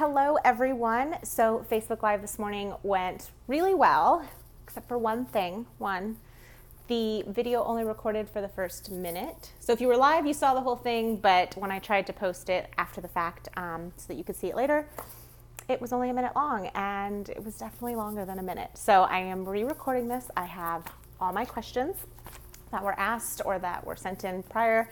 Hello everyone. So Facebook Live this morning went really well, except for one thing. The video only recorded for the first minute. So if you were live, you saw the whole thing, but when I tried to post it after the fact so that you could see it later, it was only a minute long, and it was definitely longer than a minute. So I am re-recording this. I have all my questions that were asked or that were sent in prior,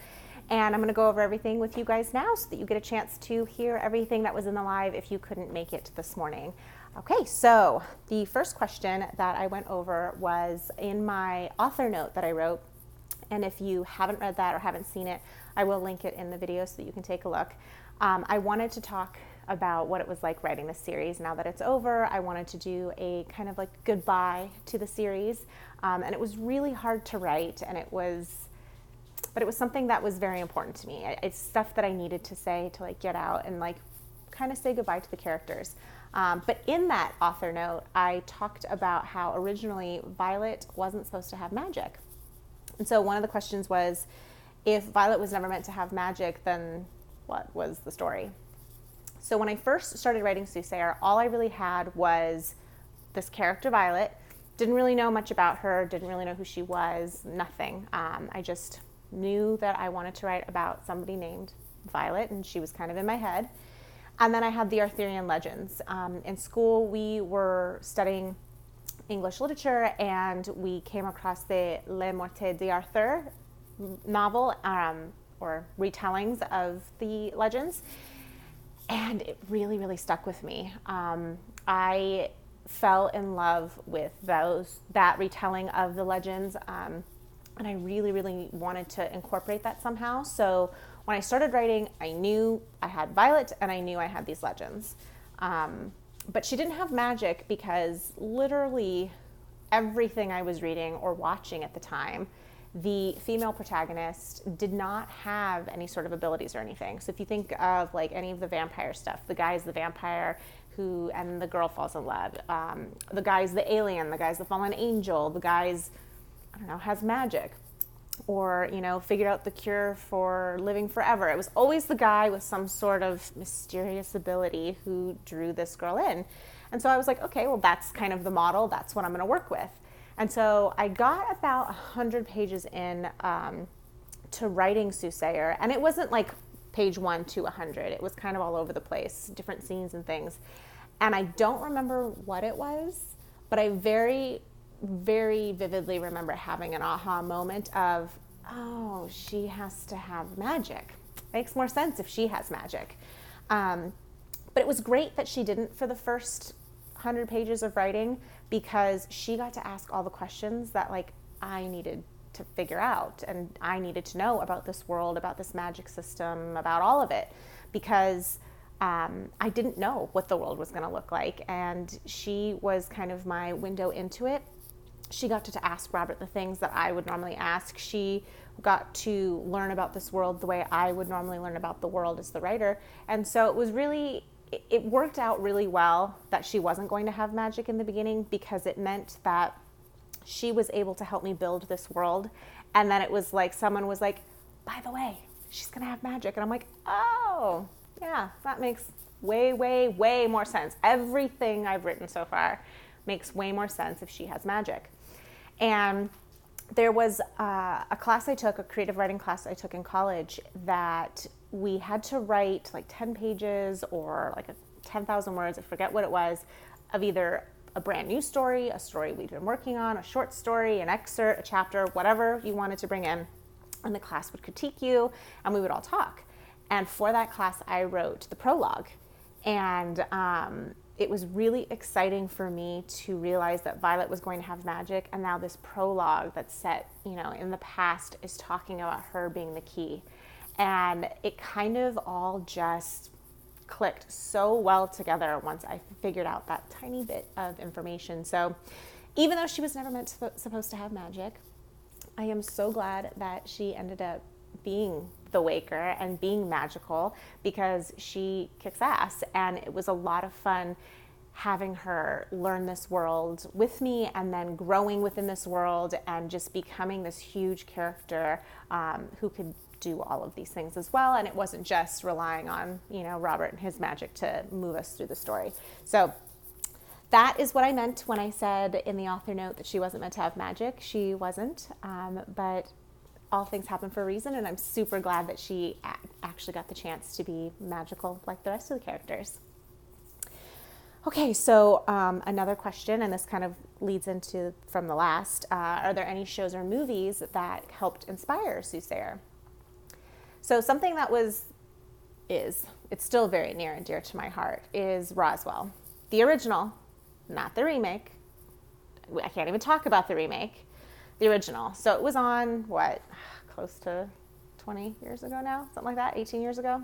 and I'm going to go over everything with you guys now so that you get a chance to hear everything that was in the live if you couldn't make it this morning. Okay, so the first question that I went over was in my author note that I wrote, and if you haven't read that or haven't seen it, I will link it in the video so that you can take a look. I wanted to talk about what it was like writing this series. Now that it's over, I wanted to do a kind of like goodbye to the series, and it was really hard to write, and it was something that was very important to me. It's stuff that I needed to say to like get out and like kind of say goodbye to the characters. But in that author note, I talked about how originally Violet wasn't supposed to have magic. And so one of the questions was, if Violet was never meant to have magic, then what was the story? So when I first started writing Soothsayer, all I really had was this character Violet. Didn't really know much about her, didn't really know who she was, nothing. I just knew that I wanted to write about somebody named Violet, and she was kind of in my head. And then I had the Arthurian legends. In school, we were studying English literature, and we came across the Le Morte d'Arthur novel, or retellings of the legends. And it really, really stuck with me. I fell in love with that retelling of the legends, and I really, really wanted to incorporate that somehow. So when I started writing, I knew I had Violet and I knew I had these legends. But she didn't have magic because literally everything I was reading or watching at the time, the female protagonist did not have any sort of abilities or anything. So if you think of like any of the vampire stuff, the guy's the vampire and the girl falls in love. The guy's the alien, the guy's the fallen angel, the guy's, I don't know, has magic, or, figured out the cure for living forever. It was always the guy with some sort of mysterious ability who drew this girl in. And so I was like, okay, well, that's kind of the model. That's what I'm going to work with. And so I got about 100 pages in to writing Soothsayer, and it wasn't like page 1 to 100. It was kind of all over the place, different scenes and things. And I don't remember what it was, but I very, very vividly remember having an aha moment of, oh, she has to have magic. Makes more sense if she has magic. But it was great that she didn't for the first 100 pages of writing, because she got to ask all the questions that like I needed to figure out, and I needed to know about this world, about this magic system, about all of it, because I didn't know what the world was going to look like, and she was kind of my window into it. She got to ask Robert the things that I would normally ask. She got to learn about this world the way I would normally learn about the world as the writer. And so it worked out really well that she wasn't going to have magic in the beginning, because it meant that she was able to help me build this world. And then it was like someone was like, by the way, she's going to have magic. And I'm like, oh, yeah, that makes way, way, way more sense. Everything I've written so far makes way more sense if she has magic. And there was a class I took, a creative writing class I took in college, that we had to write like 10 pages or like 10,000 words, I forget what it was, of either a brand new story, a story we'd been working on, a short story, an excerpt, a chapter, whatever you wanted to bring in. And the class would critique you, and we would all talk. And for that class, I wrote the prologue. And it was really exciting for me to realize that Violet was going to have magic, and now this prologue that's set, in the past is talking about her being the key. And it kind of all just clicked so well together once I figured out that tiny bit of information. So even though she was never supposed to have magic, I am so glad that she ended up being the Waker and being magical, because she kicks ass, and it was a lot of fun having her learn this world with me, and then growing within this world and just becoming this huge character who could do all of these things as well. And it wasn't just relying on, Robert and his magic to move us through the story. So that is what I meant when I said in the author note that she wasn't meant to have magic. She wasn't, but all things happen for a reason, and I'm super glad that she actually got the chance to be magical like the rest of the characters. Okay, so another question, and this kind of leads into from the last, are there any shows or movies that helped inspire Soothsayer? So something that it's still very near and dear to my heart, is Roswell. The original, not the remake. I can't even talk about the remake. The original. So it was on, close to 20 years ago now? Something like that, 18 years ago.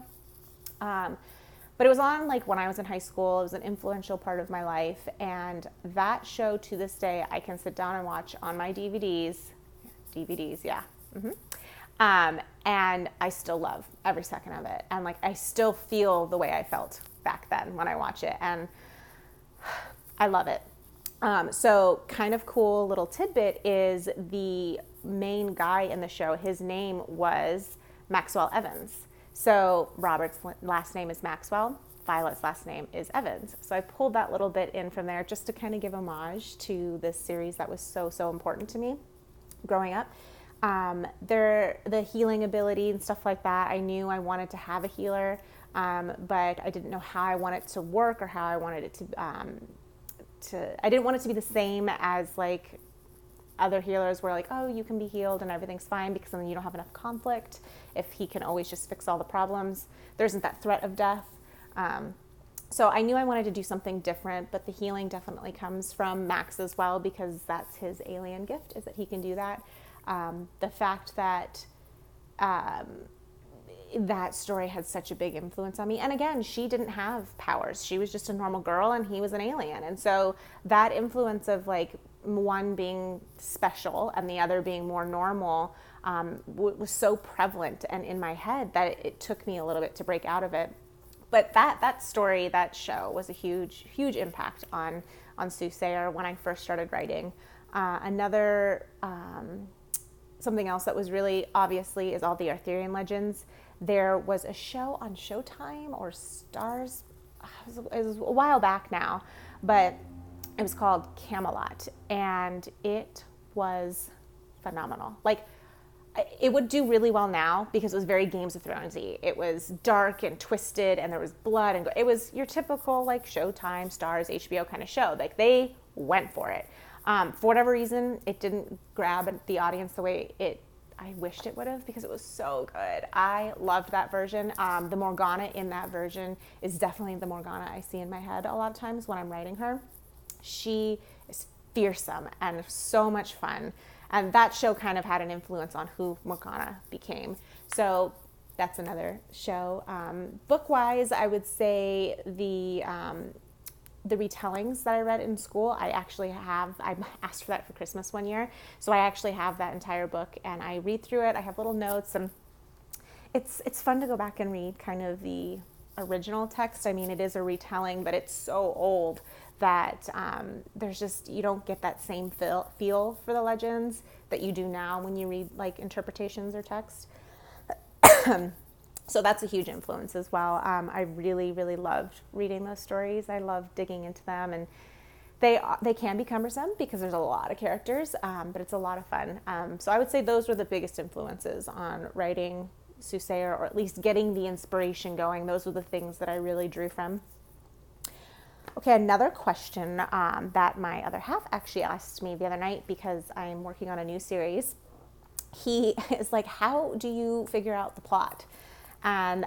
But it was on when I was in high school. It was an influential part of my life. And that show, to this day, I can sit down and watch on my DVDs. DVDs, yeah. And I still love every second of it. And I still feel the way I felt back then when I watch it. And I love it. So kind of cool little tidbit is the main guy in the show, his name was Maxwell Evans. So Robert's last name is Maxwell, Violet's last name is Evans. So I pulled that little bit in from there just to kind of give homage to this series that was so, so important to me growing up. The healing ability and stuff like that, I knew I wanted to have a healer, but I didn't know how I wanted it to work or how I wanted it to I didn't want it to be the same as other healers where oh, you can be healed and everything's fine, because then you don't have enough conflict. If he can always just fix all the problems, there isn't that threat of death. So I knew I wanted to do something different, but the healing definitely comes from Max as well, because that's his alien gift, is that he can do that. The fact that that story had such a big influence on me. And again, she didn't have powers. She was just a normal girl and he was an alien. And so that influence of one being special and the other being more normal was so prevalent and in my head that it took me a little bit to break out of it. But that story, that show was a huge, huge impact on Soothsayer when I first started writing. Something else that was really obviously is all the Arthurian legends. There was a show on Showtime or Stars, it was a while back now, but it was called Camelot, and it was phenomenal. It would do really well now because it was very Games of Thrones-y. It was dark and twisted, and there was blood, and it was your typical Showtime, Stars, HBO kind of show. They went for it. For whatever reason, it didn't grab the audience the way I wished it would have, because it was so good. I loved that version. The Morgana in that version is definitely the Morgana I see in my head a lot of times when I'm writing her. She is fearsome and so much fun. And that show kind of had an influence on who Morgana became. So that's another show. Book-wise, I would say the retellings that I read in school, I asked for that for Christmas one year. So I actually have that entire book and I read through it. I have little notes, and it's fun to go back and read kind of the original text. I mean, it is a retelling, but it's so old that you don't get that same feel for the legends that you do now when you read interpretations or text. So that's a huge influence as well. I really, really loved reading those stories. I love digging into them, and they can be cumbersome because there's a lot of characters, but it's a lot of fun. So I would say those were the biggest influences on writing Soothsayer, or at least getting the inspiration going. Those were the things that I really drew from. Okay, another question that my other half actually asked me the other night, because I'm working on a new series. He is how do you figure out the plot? And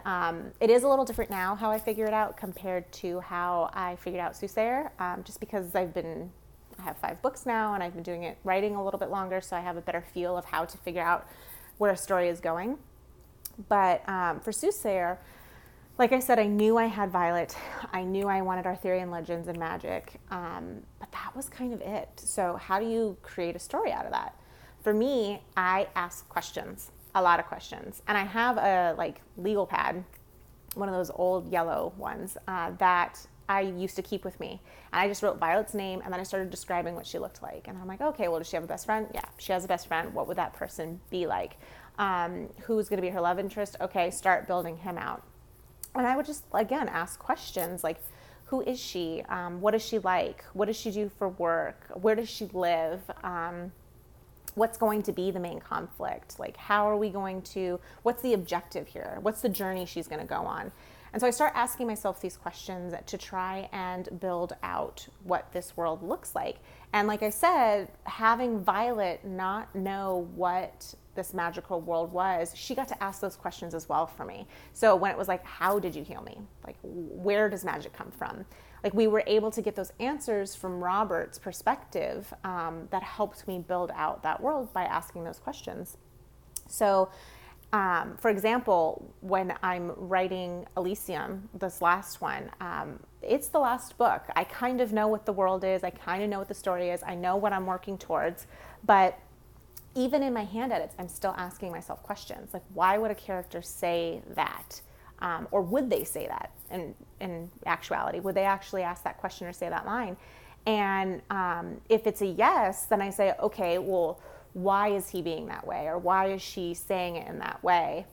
it is a little different now how I figure it out compared to how I figured out Soothsayer, just because I have 5 books now and I've been writing a little bit longer, so I have a better feel of how to figure out where a story is going. But for Soothsayer, like I said, I knew I had Violet. I knew I wanted Arthurian legends and magic, but that was kind of it. So how do you create a story out of that? For me, I ask questions. A lot of questions. And I have a legal pad, one of those old yellow ones that I used to keep with me. And I just wrote Violet's name, and then I started describing what she looked like. And I'm okay, well, does she have a best friend? Yeah, she has a best friend. What would that person be like? Who's going to be her love interest? Okay, start building him out. And I would just, again, ask questions like, who is she? What is she like? What does she do for work? Where does she live? What's going to be the main conflict? Like, how are we going to, what's the objective here? What's the journey she's going to go on? And so I start asking myself these questions to try and build out what this world looks like. And like I said, having Violet not know what this magical world was, she got to ask those questions as well for me. So when it was like, how did you heal me? Like, where does magic come from? Like, we were able to get those answers from Robert's perspective that helped me build out that world by asking those questions. So for example, when I'm writing Elysium, this last one, it's the last book. I kind of know what the world is. I kind of know what the story is. I know what I'm working towards. But even in my hand edits, I'm still asking myself questions. Like, why would a character say that? Or would they say that in actuality? Would they actually ask that question or say that line? And if it's a yes, then I say, okay, well, why is he being that way? Or why is she saying it in that way?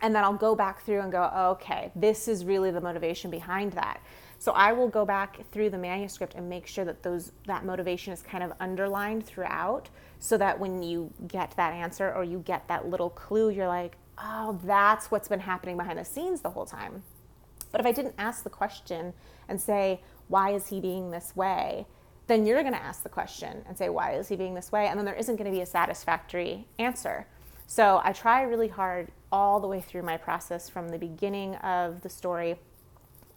And then I'll go back through and go, oh, okay, this is really the motivation behind that. So I will go back through the manuscript and make sure that that motivation is kind of underlined throughout, so that when you get that answer or you get that little clue, you're like, oh, that's what's been happening behind the scenes the whole time. But if I didn't ask the question and say, why is he being this way? Then you're going to ask the question and say, why is he being this way? And then there isn't going to be a satisfactory answer. So I try really hard all the way through my process, from the beginning of the story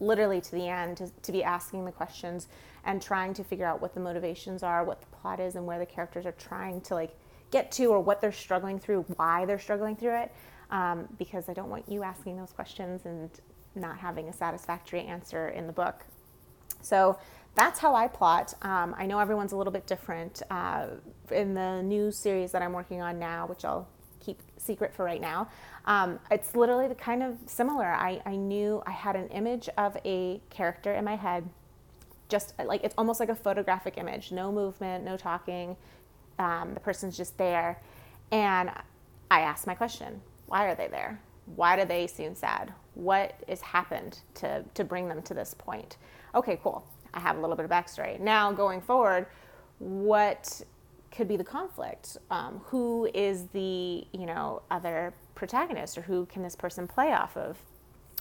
literally to the end, to be asking the questions and trying to figure out what the motivations are, what the plot is, and where the characters are trying to like get to, or what they're struggling through, why they're struggling through it. Because I don't want you asking those questions and not having a satisfactory answer in the book. So that's how I plot. I know everyone's a little bit different. In the new series that I'm working on now, which I'll keep secret for right now, it's literally the kind of similar. I knew I had an image of a character in my head, just like, it's almost like a photographic image, no movement, no talking. The person's just there. And I asked my question, why are they there? Why do they seem sad? What has happened to bring them to this point? Okay, cool. I have a little bit of backstory. Now going forward, what could be the conflict? Who is the, other protagonist, or who can this person play off of?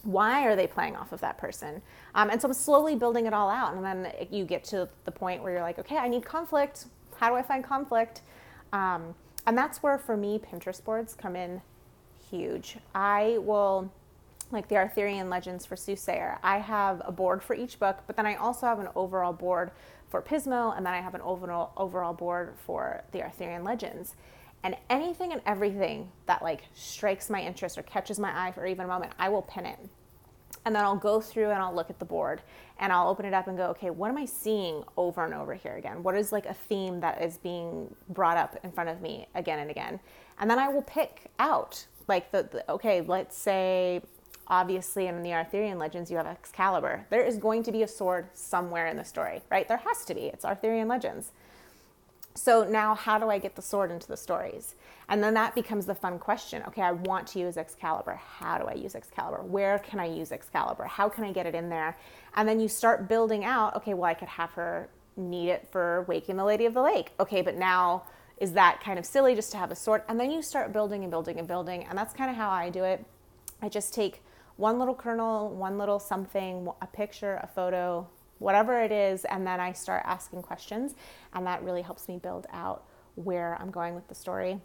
Why are they playing off of that person? And so I'm slowly building it all out. And then you get to the point where you're like, okay, I need conflict. How do I find conflict? And that's where, for me, Pinterest boards come in huge. I will, like the Arthurian Legends for Soothsayer, I have a board for each book, but then I also have an overall board for Pismo, and then I have an overall board for the Arthurian Legends. And anything and everything that like strikes my interest or catches my eye for even a moment, I will pin it. And then I'll go through and I'll look at the board and I'll open it up and go, okay, what am I seeing over and over here again? What is like a theme that is being brought up in front of me again and again? And then I will pick out like okay, let's say, obviously in the Arthurian Legends, you have Excalibur. There is going to be a sword somewhere in the story, right? There has to be. It's Arthurian Legends. So now how do I get the sword into the stories? And then that becomes the fun question. Okay, I want to use Excalibur. How do I use Excalibur? Where can I use Excalibur? How can I get it in there? And then you start building out, okay, well, I could have her need it for waking the Lady of the Lake. Okay, but now is that kind of silly just to have a sword? And then you start building and building and building. And that's kind of how I do it. I just take one little kernel, one little something, a picture, a photo, whatever it is, and then I start asking questions, and that really helps me build out where I'm going with the story.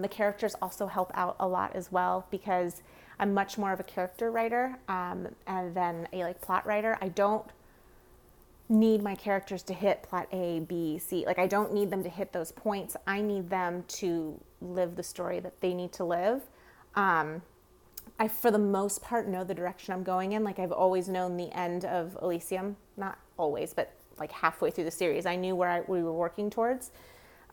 The characters also help out a lot as well, because I'm much more of a character writer and then a plot writer. I don't need my characters to hit plot A, B, C. Like, I don't need them to hit those points. I need them to live the story that they need to live. I, for the most part, know the direction I'm going in. Like, I've always known the end of Elysium. Not always, but like halfway through the series, I knew where we were working towards.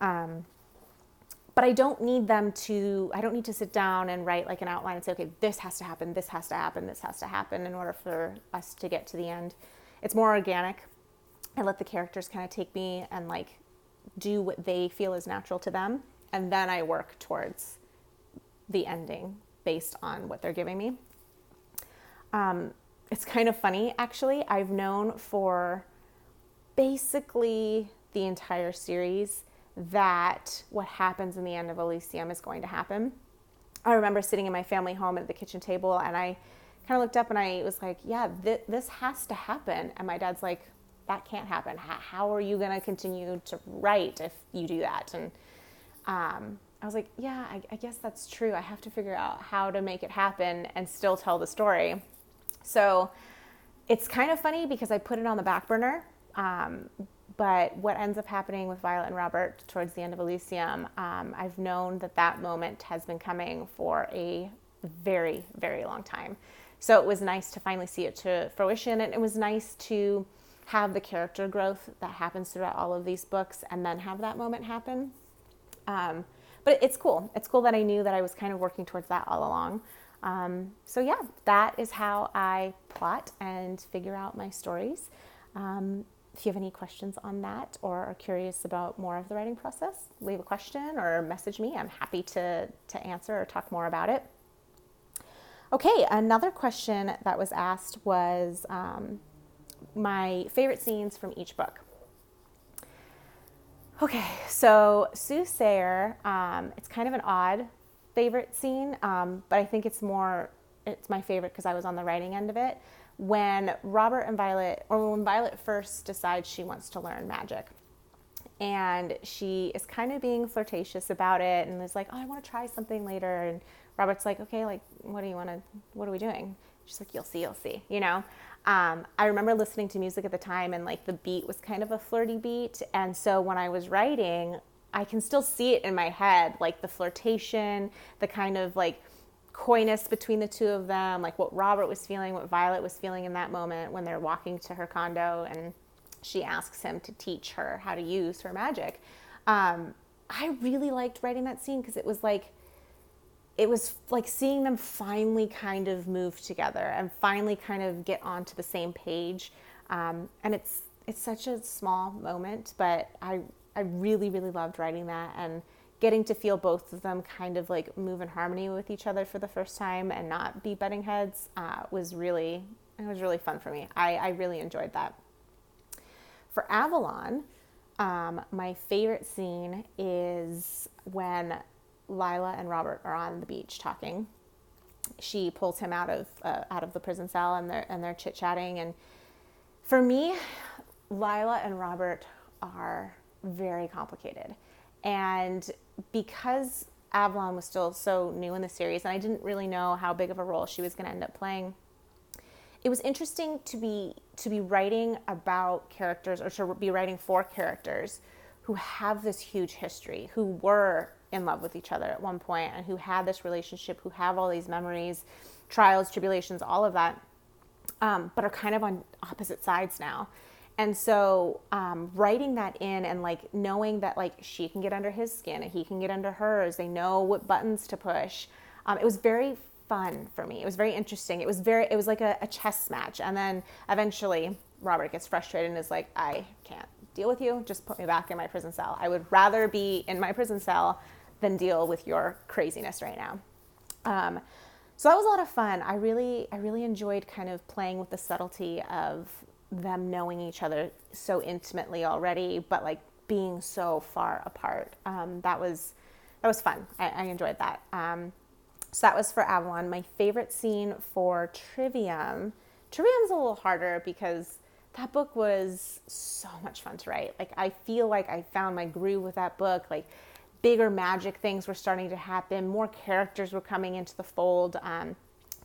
But I don't need to sit down and write like an outline and say, okay, this has to happen, this has to happen, this has to happen in order for us to get to the end. It's more organic. I let the characters kind of take me and like do what they feel is natural to them. And then I work towards the ending based on what they're giving me. It's kind of funny, actually. I've known for basically the entire series that what happens in the end of Elysium is going to happen. I remember sitting in my family home at the kitchen table, and I kind of looked up and I was like, yeah, this has to happen. And my dad's like, that can't happen. How are you going to continue to write if you do that? And I was like, yeah, I guess that's true. I have to figure out how to make it happen and still tell the story. So it's kind of funny because I put it on the back burner. But what ends up happening with Violet and Robert towards the end of Elysium, I've known that moment has been coming for a very, very long time. So it was nice to finally see it to fruition, and it was nice to have the character growth that happens throughout all of these books and then have that moment happen. But it's cool. It's cool that I knew that I was kind of working towards that all along. So yeah, that is how I plot and figure out my stories. If you have any questions on that or are curious about more of the writing process, leave a question or message me. I'm happy to answer or talk more about it. Okay, another question that was asked was my favorite scenes from each book. Okay, so Soothsayer, it's kind of an odd favorite scene, but I think it's my favorite because I was on the writing end of it. When Robert and Violet, or when Violet first decides she wants to learn magic, and she is kind of being flirtatious about it and is like, oh, I want to try something later. And Robert's like, okay, like, what are we doing? She's like, you'll see, you know? I remember listening to music at the time, and like the beat was kind of a flirty beat. And so when I was writing, I can still see it in my head, like the flirtation, the kind of like coyness between the two of them, like what Robert was feeling, what Violet was feeling in that moment when they're walking to her condo and she asks him to teach her how to use her magic. I really liked writing that scene because it was like seeing them finally kind of move together and finally kind of get onto the same page. And it's such a small moment, but I really, really loved writing that, and getting to feel both of them kind of like move in harmony with each other for the first time and not be butting heads was really fun for me. I really enjoyed that. For Avalon, my favorite scene is when Lila and Robert are on the beach talking. She pulls him out of the prison cell, and they're chit-chatting. And for me, Lila and Robert are very complicated. And because Avalon was still so new in the series, and I didn't really know how big of a role she was going to end up playing, it was interesting to be writing about characters, or to be writing for characters who have this huge history, who were in love with each other at one point, and who had this relationship, who have all these memories, trials, tribulations, all of that, but are kind of on opposite sides now. And so writing that in, and like knowing that like she can get under his skin and he can get under hers, they know what buttons to push. It was very fun for me. It was very interesting. It was like a chess match. And then eventually Robert gets frustrated and is like, I can't deal with you. Just put me back in my prison cell. I would rather be in my prison cell than deal with your craziness right now. So that was a lot of fun. I really enjoyed kind of playing with the subtlety of them knowing each other so intimately already, but like being so far apart. That was fun. I enjoyed that. So that was for Avalon. My favorite scene for Trivium. Trivium's a little harder because that book was so much fun to write. Like, I feel like I found my groove with that book. Like, bigger magic things were starting to happen. More characters were coming into the fold.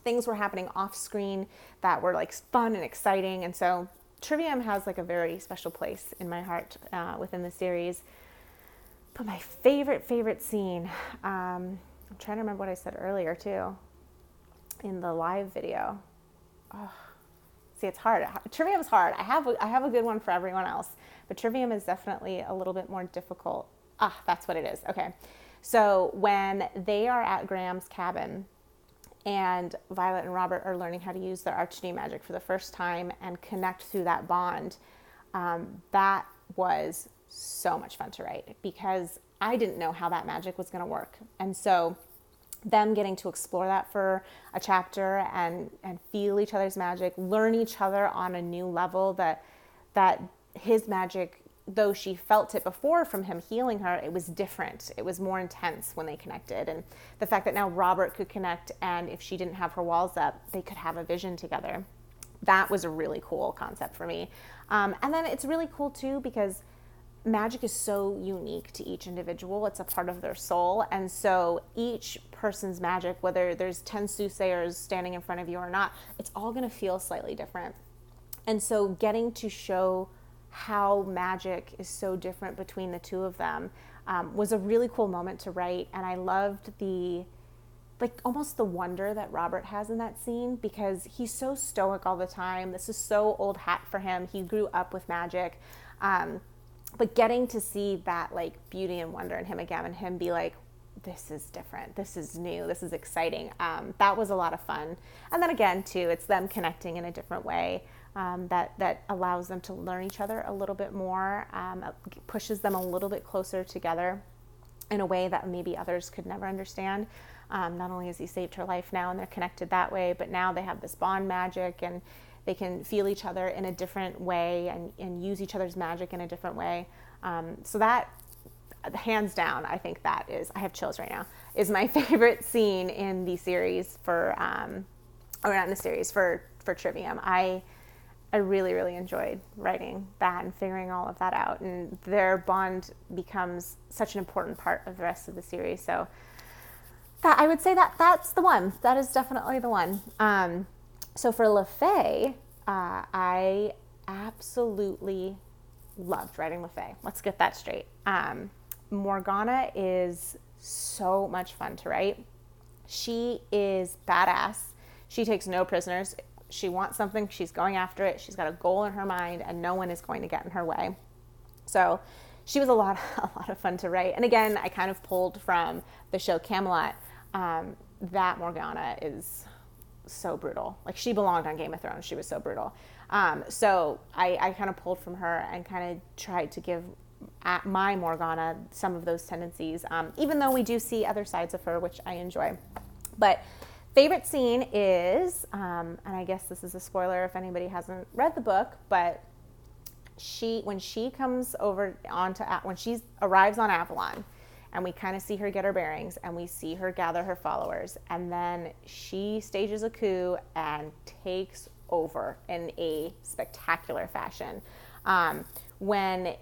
Things were happening off screen that were like fun and exciting. And so Trivium has like a very special place in my heart within the series. But my favorite scene, I'm trying to remember what I said earlier too, in the live video. Oh, see, it's hard. Trivium's hard. I have a good one for everyone else, but Trivium is definitely a little bit more difficult. That's what it is. Okay. So when they are at Graham's cabin and Violet and Robert are learning how to use their arcane magic for the first time and connect through that bond, that was so much fun to write because I didn't know how that magic was going to work. And so them getting to explore that for a chapter and feel each other's magic, learn each other on a new level, that his magic, though she felt it before from him healing her, it was different. It was more intense when they connected. And the fact that now Robert could connect, and if she didn't have her walls up, they could have a vision together. That was a really cool concept for me. And then it's really cool too, because magic is so unique to each individual. It's a part of their soul. And so each person's magic, whether there's 10 soothsayers standing in front of you or not, it's all going to feel slightly different. And so getting to show how magic is so different between the two of them was a really cool moment to write. And I loved almost the wonder that Robert has in that scene, because he's so stoic all the time. This is so old hat for him. He grew up with magic. But getting to see that beauty and wonder in him again, and him be like, this is different, this is new, this is exciting. That was a lot of fun. And then again too, it's them connecting in a different way that allows them to learn each other a little bit more, pushes them a little bit closer together in a way that maybe others could never understand. Not only has he saved her life now and they're connected that way, but now they have this bond magic, and they can feel each other in a different way and use each other's magic in a different way. So that, hands down, I think that is, I have chills right now, is my favorite scene in the series for, or not in the series, for Trivium. I really, really enjoyed writing that and figuring all of that out. And their bond becomes such an important part of the rest of the series. So that, I would say that's the one. That is definitely the one. So for LaFay, I absolutely loved writing LaFay. Let's get that straight. Morgana is so much fun to write. She is badass. She takes no prisoners. She wants something, she's going after it. She's got a goal in her mind, and no one is going to get in her way. So she was a lot of fun to write. And again, I kind of pulled from the show Camelot. That Morgana is so brutal. She belonged on Game of Thrones. She was so brutal. So I kind of pulled from her and kind of tried to give my Morgana some of those tendencies, even though we do see other sides of her, which I enjoy. But favorite scene is, and I guess this is a spoiler if anybody hasn't read the book, but when she comes over when she arrives on Avalon, and we kind of see her get her bearings, and we see her gather her followers, and then she stages a coup and takes over in a spectacular fashion. When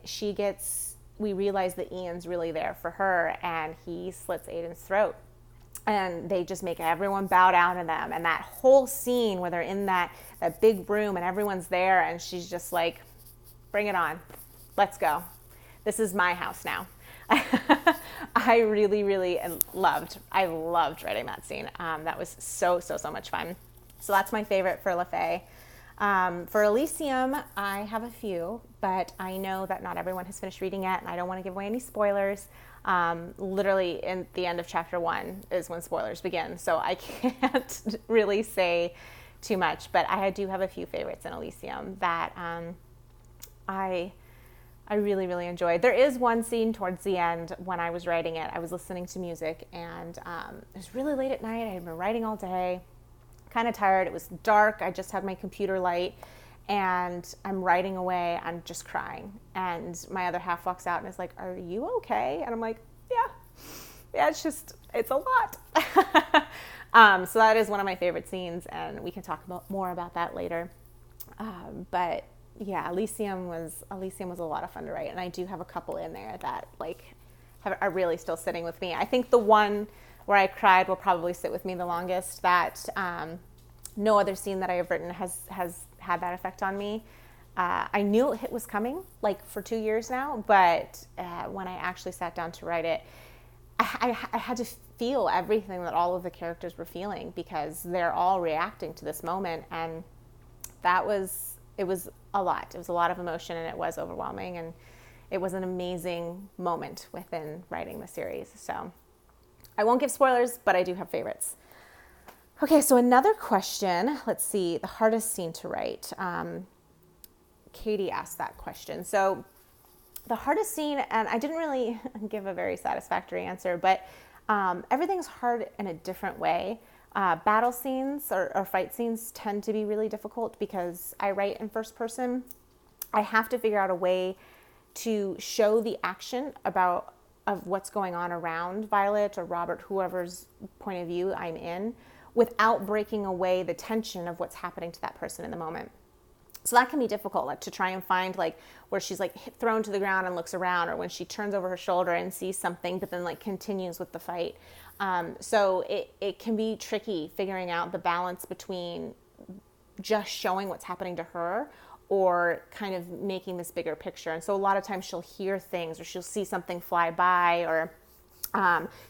we realize that Ian's really there for her, and he slits Aiden's throat, and they just make everyone bow down to them. And that whole scene where they're in that big room and everyone's there, and she's just like, bring it on, let's go, this is my house now. I really, really loved writing that scene. That was so much fun. So that's my favorite for LaFay. For Elysium, I have a few, but I know that not everyone has finished reading it, and I don't want to give away any spoilers. Literally in the end of chapter 1 is when spoilers begin, so I can't really say too much, but I do have a few favorites in Elysium that I really, really enjoyed. There is one scene towards the end when I was writing it. I was listening to music, and it was really late at night. I had been writing all day, kind of tired. It was dark. I just had my computer light, and I'm writing away. I'm just crying. And my other half walks out and is like, "Are you okay?" And I'm like, yeah, it's a lot. So that is one of my favorite scenes, and we can talk more about that later. But yeah, Elysium was a lot of fun to write, and I do have a couple in there that are really still sitting with me. I think the one where I cried will probably sit with me the longest. That no other scene that I have written has had that effect on me. I knew it was coming for 2 years now, but when I actually sat down to write it, I had to feel everything that all of the characters were feeling, because they're all reacting to this moment, and it was a lot. It was a lot of emotion, and it was overwhelming, and it was an amazing moment within writing the series. So I won't give spoilers, but I do have favorites. Okay, so another question. Let's see, the hardest scene to write. Katie asked that question. So the hardest scene, and I didn't really give a very satisfactory answer, but Everything's hard in a different way. Battle scenes or fight scenes tend to be really difficult because I write in first person. I have to figure out a way to show the action of what's going on around Violet or Robert, whoever's point of view I'm in, without breaking away the tension of what's happening to that person in the moment. So that can be difficult, like to try and find like where she's like thrown to the ground and looks around, or when she turns over her shoulder and sees something, but then like continues with the fight. So it can be tricky figuring out the balance between just showing what's happening to her or kind of making this bigger picture. And so a lot of times she'll hear things, or she'll see something fly by, or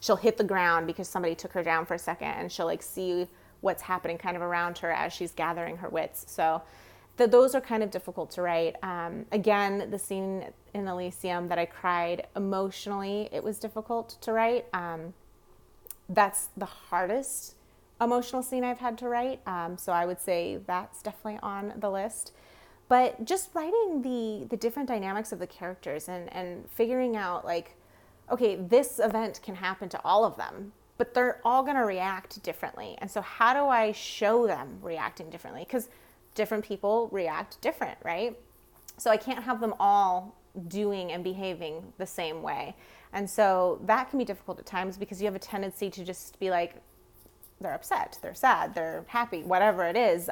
she'll hit the ground because somebody took her down for a second, and she'll like see what's happening kind of around her as she's gathering her wits. So those are kind of difficult to write. Again, the scene in Elysium that I cried emotionally, it was difficult to write. That's the hardest emotional scene I've had to write. So I would say that's definitely on the list. But just writing the different dynamics of the characters and figuring out like, okay, this event can happen to all of them, but they're all going to react differently. And so how do I show them reacting differently? Because different people react different, right? So I can't have them all doing and behaving the same way. And so that can be difficult at times because you have a tendency to just be like, they're upset, they're sad, they're happy, whatever it is.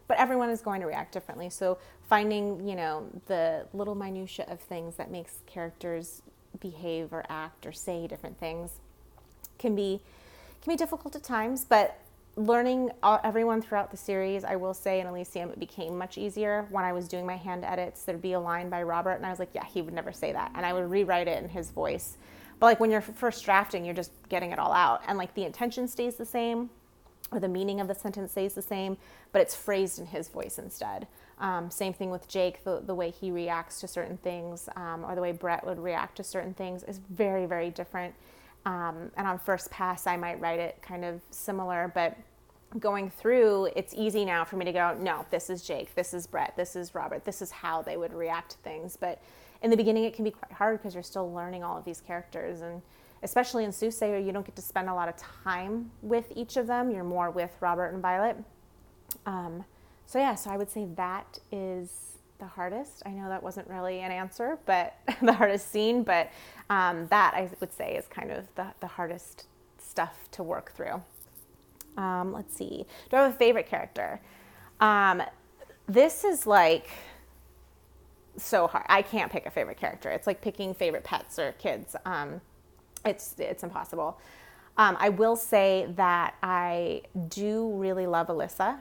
But everyone is going to react differently. So finding, the little minutia of things that makes characters behave or act or say different things can be difficult at times. But learning everyone throughout the series, I will say in Elysium, it became much easier. When I was doing my hand edits, there'd be a line by Robert, and I was like, yeah, he would never say that. And I would rewrite it in his voice. But like when you're first drafting, you're just getting it all out. And like the intention stays the same, or the meaning of the sentence stays the same, but it's phrased in his voice instead. Same thing with Jake, the way he reacts to certain things, or the way Brett would react to certain things is very, very different. And on first pass, I might write it kind of similar, but going through, it's easy now for me to go, no, this is Jake, this is Brett, this is Robert, this is how they would react to things. But in the beginning, it can be quite hard because you're still learning all of these characters. And especially in Soothsayer, you don't get to spend a lot of time with each of them. You're more with Robert and Violet. So I would say that is the hardest. I know that wasn't really an answer, but the hardest scene, but that I would say is kind of the hardest stuff to work through. Let's see. Do I have a favorite character? This is like so hard. I can't pick a favorite character. It's like picking favorite pets or kids. It's impossible. I will say that I do really love Alyssa.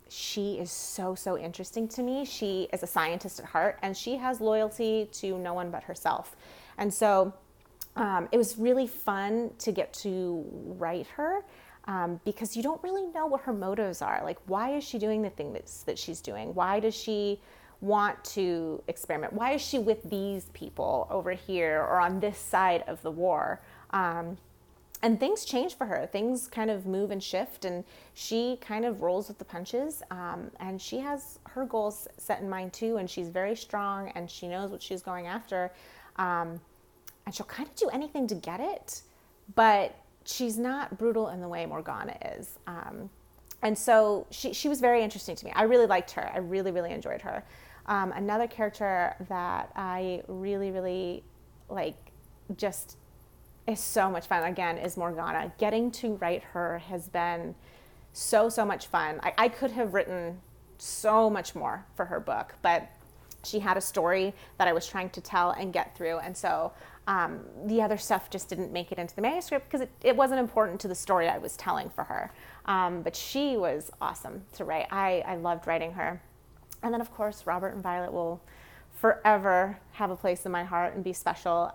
She is so interesting to me. She is a scientist at heart, and she has loyalty to no one but herself. And so it was really fun to get to write her because you don't really know what her motives are. Like, why is she doing the thing that she's doing? Why does she want to experiment? Why is she with these people over here or on this side of the war? And things change for her. Things kind of move and shift, and she kind of rolls with the punches. And she has her goals set in mind too, and she's very strong, and she knows what she's going after. And she'll kind of do anything to get it, but she's not brutal in the way Morgana is. And so she was very interesting to me. I really liked her. I really enjoyed her. Another character that I really like, just is so much fun, again, is Morgana. Getting to write her has been so much fun. I could have written so much more for her book, but she had a story that I was trying to tell and get through. And so the other stuff just didn't make it into the manuscript because it wasn't important to the story I was telling for her. But she was awesome to write. I loved writing her. And then, of course, Robert and Violet will forever have a place in my heart and be special.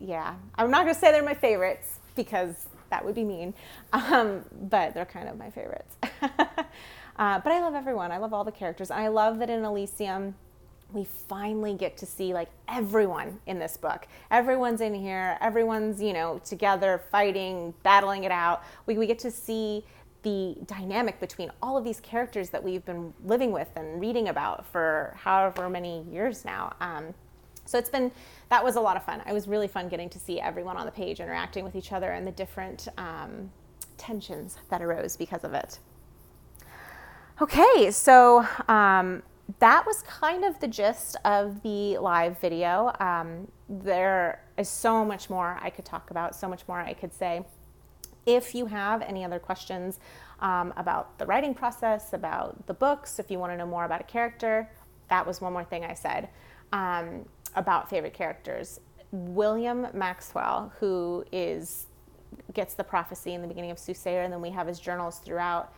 Yeah. I'm not going to say they're my favorites because that would be mean, but they're kind of my favorites. But I love everyone. I love all the characters. And I love that in Elysium, we finally get to see like everyone in this book. Everyone's in here. Everyone's, together, fighting, battling it out. We get to see the dynamic between all of these characters that we've been living with and reading about for however many years now. So that was a lot of fun. It was really fun getting to see everyone on the page interacting with each other and the different tensions that arose because of it. Okay, so that was kind of the gist of the live video. There is so much more I could talk about, so much more I could say. If you have any other questions about the writing process, about the books, if you want to know more about a character, that was one more thing I said about favorite characters. William Maxwell, who gets the prophecy in the beginning of Soothsayer, and then we have his journals throughout.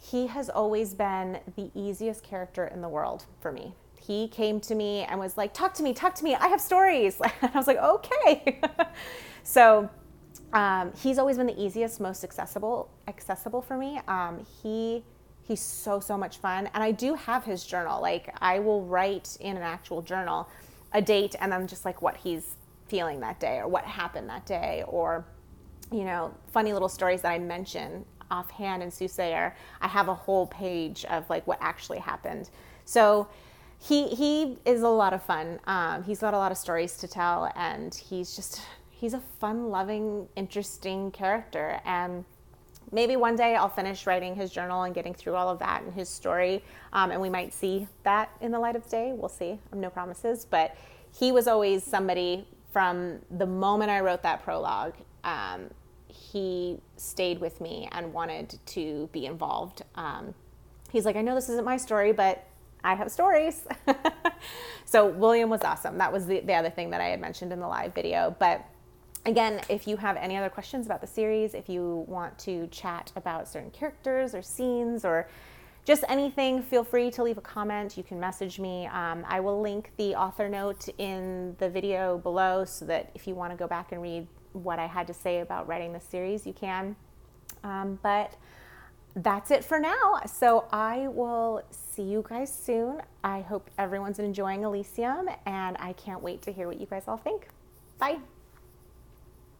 He has always been the easiest character in the world for me. He came to me and was like, talk to me, I have stories. And I was like, okay. So he's always been the easiest, most accessible for me. He's so much fun. And I do have his journal. Like, I will write in an actual journal a date and then just like what he's feeling that day or what happened that day, or, you know, funny little stories that I mention offhand in Soothsayer. I have a whole page of like what actually happened. So he is a lot of fun. He's got a lot of stories to tell, and he's a fun-loving, interesting character. And maybe one day I'll finish writing his journal and getting through all of that and his story, and we might see that in the light of day. We'll see. No promises. But he was always somebody from the moment I wrote that prologue. He stayed with me and wanted to be involved. He's like, I know this isn't my story, but I have stories. So William was awesome. That was the other thing that I had mentioned in the live video. But again, if you have any other questions about the series, if you want to chat about certain characters or scenes or just anything, feel free to leave a comment. You can message me. I will link the author note in the video below so that if you want to go back and read what I had to say about writing this series, you can. But that's it for now. So I will see you guys soon. I hope everyone's enjoying Elysium, and I can't wait to hear what you guys all think. Bye.